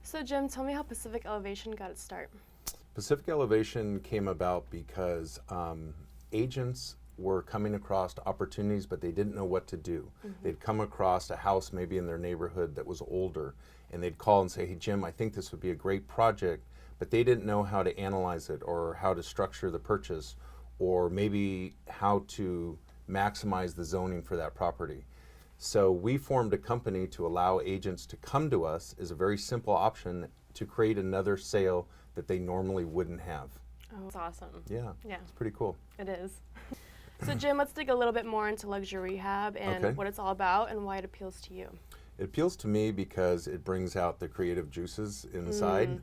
So Jim, tell me how Pacific Elevation got its start. Pacific Elevation came about because agents were coming across opportunities, but they didn't know what to do. They'd come across a house maybe in their neighborhood that was older, and they'd call and say, "Hey Jim, I think this would be a great project," but they didn't know how to analyze it or how to structure the purchase or maybe how to maximize the zoning for that property. So we formed a company to allow agents to come to us as a very simple option to create another sale that they normally wouldn't have. Oh, that's awesome. Yeah, Yeah, it's pretty cool. it is. So Jim, let's dig a little bit more into luxury rehab and Okay. what it's all about and why it appeals to you. It appeals to me because it brings out the creative juices inside.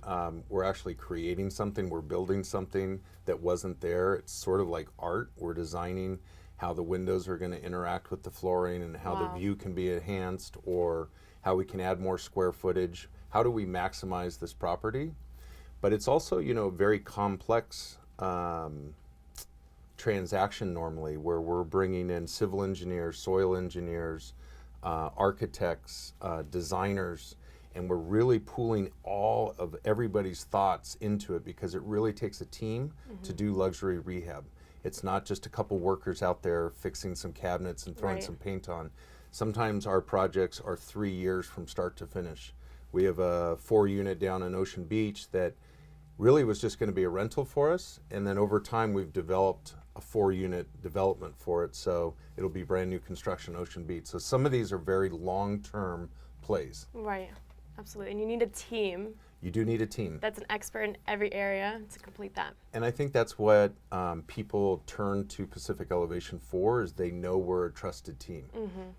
We're actually creating something, we're building something that wasn't there. It's sort of like art. We're designing how the windows are going to interact with the flooring and how the Wow. view can be enhanced or how we can add more square footage. How do we maximize this property? But it's also, a very complex transaction normally where we're bringing in civil engineers, soil engineers, architects, designers, and we're really pooling all of everybody's thoughts into it because it really takes a team to do luxury rehab. It's not just a couple workers out there fixing some cabinets and throwing Right. some paint on. Sometimes our projects are 3 years from start to finish. We have a 4-unit down in Ocean Beach that really was just going to be a rental for us, and then over time we've developed a 4-unit development for it, so it'll be brand new construction Ocean Beach. So some of these are very long-term plays. Right, absolutely. And you need a team You do need a team. that's an expert in every area to complete that. And I think that's what people turn to Pacific Elevation for, is they know we're a trusted team.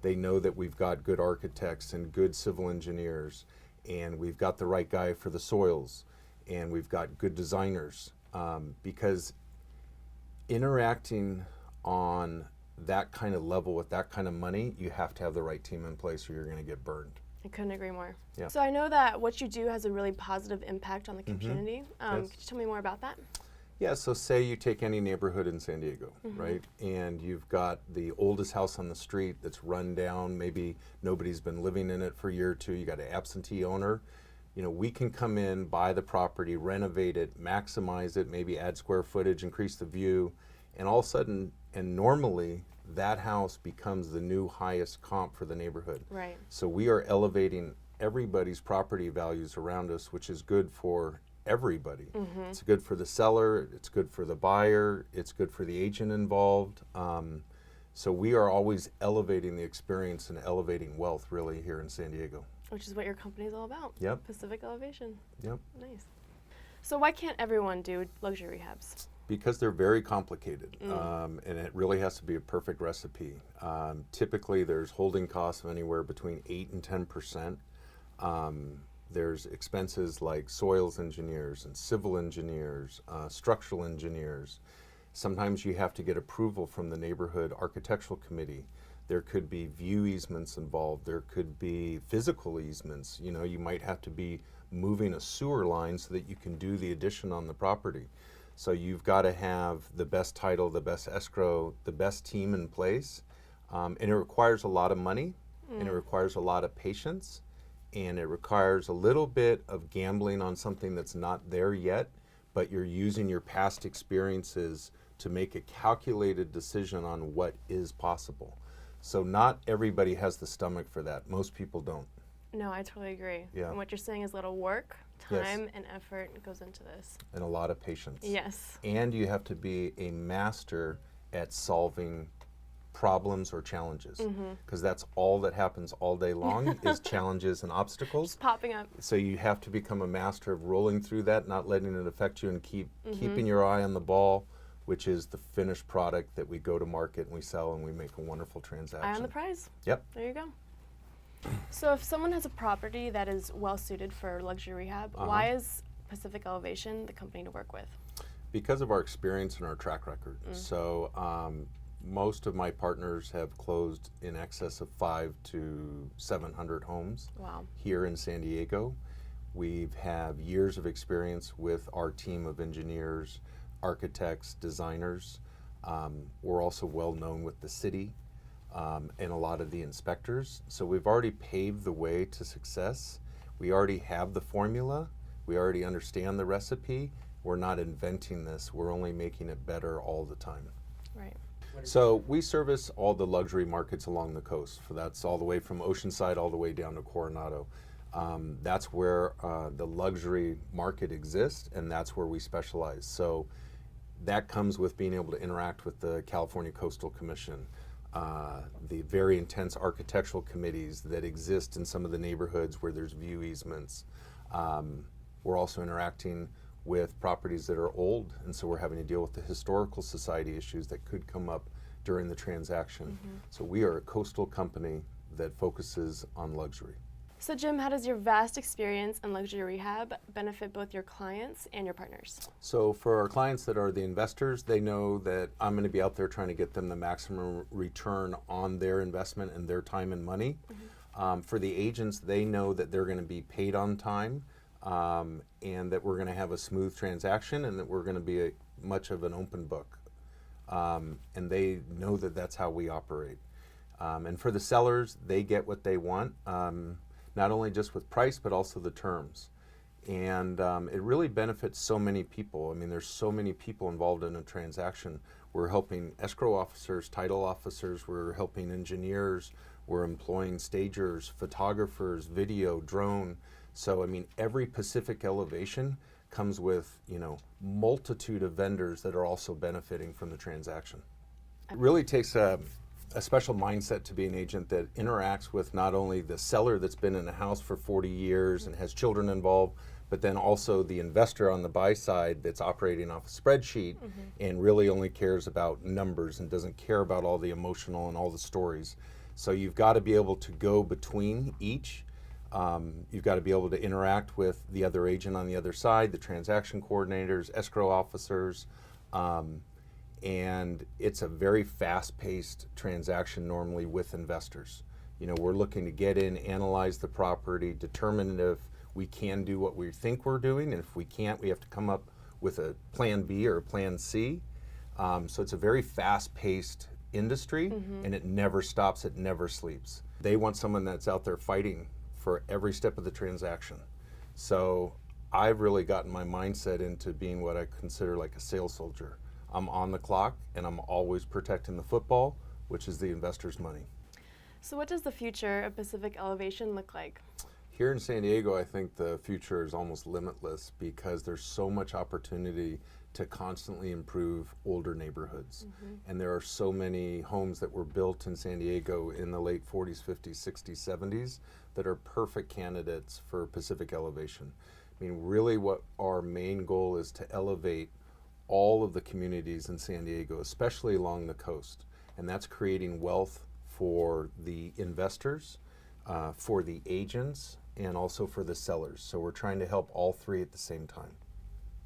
They know that we've got good architects and good civil engineers, and we've got the right guy for the soils, and we've got good designers. Because interacting on that kind of level with that kind of money, you have to have the right team in place or you're going to get burned. I couldn't agree more. Yeah. So I know that what you do has a really positive impact on the community. Yes. Could you tell me more about that? Yeah, so say you take any neighborhood in San Diego, right? And you've got the oldest house on the street that's run down, maybe nobody's been living in it for a year or two, you got an absentee owner. We can come in, buy the property, renovate it, maximize it, maybe add square footage, increase the view, and all of a sudden, and normally, that house becomes the new highest comp for the neighborhood. Right. So we are elevating everybody's property values around us, which is good for everybody. It's good for the seller, it's good for the buyer, it's good for the agent involved. So we are always elevating the experience and elevating wealth really here in San Diego. Which is what your company is all about. Yep. Pacific Elevation. Yep. Nice. So why can't everyone do luxury rehabs? Because they're very complicated, and it really has to be a perfect recipe. Typically, there's holding costs of anywhere between 8 and 10%. There's expenses like soils engineers and civil engineers, structural engineers. Sometimes you have to get approval from the neighborhood architectural committee. There could be view easements involved. There could be physical easements. You might have to be moving a sewer line so that you can do the addition on the property. So you've got to have the best title, the best escrow, the best team in place. And it requires a lot of money, and it requires a lot of patience, and it requires a little bit of gambling on something that's not there yet, but you're using your past experiences to make a calculated decision on what is possible. So not everybody has the stomach for that. Most people don't. No, I totally agree. Yeah. And what you're saying is a little work, Yes. time, and effort goes into this. And a lot of patience. Yes. And you have to be a master at solving problems or challenges, because that's all that happens all day long is challenges and obstacles. Popping up. So you have to become a master of rolling through that, not letting it affect you, and keeping your eye on the ball, which is the finished product that we go to market and we sell and we make a wonderful transaction. Eye on the prize. Yep. There you go. So if someone has a property that is well suited for luxury rehab, why is Pacific Elevation the company to work with? Because of our experience and our track record. So most of my partners have closed in excess of 500 to 700 homes Wow. here in San Diego. We have years of experience with our team of engineers, architects, designers. We're also well known with the city and a lot of the inspectors. So we've already paved the way to success. We already have the formula. We already understand the recipe. We're not inventing this. We're only making it better all the time. Right. So we service all the luxury markets along the coast. That's all the way from Oceanside all the way down to Coronado. That's where the luxury market exists, and that's where we specialize. So that comes with being able to interact with the California Coastal Commission, the very intense architectural committees that exist in some of the neighborhoods where there's view easements. We're also interacting with properties that are old, and so we're having to deal with the historical society issues that could come up during the transaction. So we are a coastal company that focuses on luxury. So Jim, how does your vast experience in luxury rehab benefit both your clients and your partners? So for our clients that are the investors, they know that I'm going to be out there trying to get them the maximum return on their investment and their time and money. For the agents, they know that they're going to be paid on time, and that we're going to have a smooth transaction, and that we're going to be much of an open book. And they know that that's how we operate. And for the sellers, they get what they want, not only just with price, but also the terms. And it really benefits so many people. I mean, there's so many people involved in a transaction. We're helping escrow officers, title officers, we're helping engineers, we're employing stagers, photographers, video, drone. So, I mean, every Pacific Elevation comes with, multitude of vendors that are also benefiting from the transaction. It really takes a special mindset to be an agent that interacts with not only the seller that's been in a house for 40 years and has children involved, but then also the investor on the buy side that's operating off a spreadsheet and really only cares about numbers and doesn't care about all the emotional and all the stories. So you've got to be able to go between each. You've got to be able to interact with the other agent on the other side, the transaction coordinators, escrow officers, and it's a very fast-paced transaction normally with investors. We're looking to get in, analyze the property, determine if we can do what we think we're doing, and if we can't, we have to come up with a plan B or a plan C. So it's a very fast-paced industry, and it never stops, it never sleeps. They want someone that's out there fighting for every step of the transaction. So I've really gotten my mindset into being what I consider like a sales soldier. I'm on the clock, and I'm always protecting the football, which is the investor's money. So what does the future of Pacific Elevation look like? Here in San Diego, I think the future is almost limitless because there's so much opportunity to constantly improve older neighborhoods. And there are so many homes that were built in San Diego in the late 40s, 50s, 60s, 70s that are perfect candidates for Pacific Elevation. I mean, really what our main goal is to elevate all of the communities in San Diego, especially along the coast. And that's creating wealth for the investors, for the agents, and also for the sellers. So we're trying to help all three at the same time.